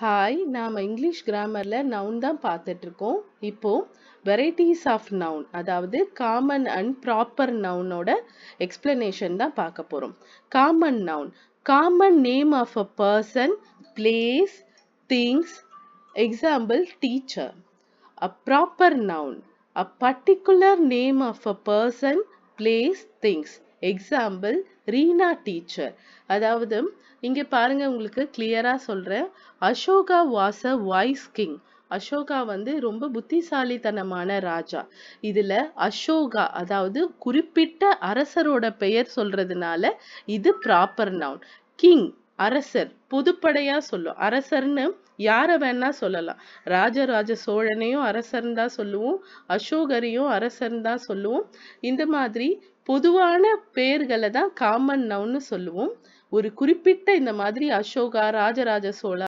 Hi, நாம English கிராமர்ல noun தான் பார்த்துட்டு இருக்கோம். இப்போ வெரைட்டிஸ் ஆஃப் நவுன், அதாவது காமன் அண்ட் ப்ராப்பர் நவுனோட எக்ஸ்பிளனேஷன் தான் பார்க்க போறோம். Common noun, common name of a person, place, things. Example, teacher. A proper noun, a particular name of a person, place, things. Example, Reena teacher. அதாவது இங்க பாருங்க, உங்களுக்கு கிளியரா சொல்றேன். Ashoka was a wise king. Ashoka ரொம்ப புத்திசாலித்தனமான ராஜா. இதுல அசோகா அதாவது குறிப்பிட்ட அரசரோட பெயர் சொல்றதுனால இது ப்ராப்பர் நவுன். கிங், அரசர், பொதுப்படையா சொல்லும். அரசர்னு யார வேணா சொல்லலாம். ராஜராஜ சோழனையும் அரசன் தான் சொல்லுவோம், அசோகரையும் அரசன் தான் சொல்லுவோம். இந்த மாதிரி பொதுவான பெயர்களை தான் காமன் நவுன்னு சொல்லுவோம். ஒரு குறிப்பிட்ட இந்த மாதிரி அசோகா, ராஜராஜ சோழா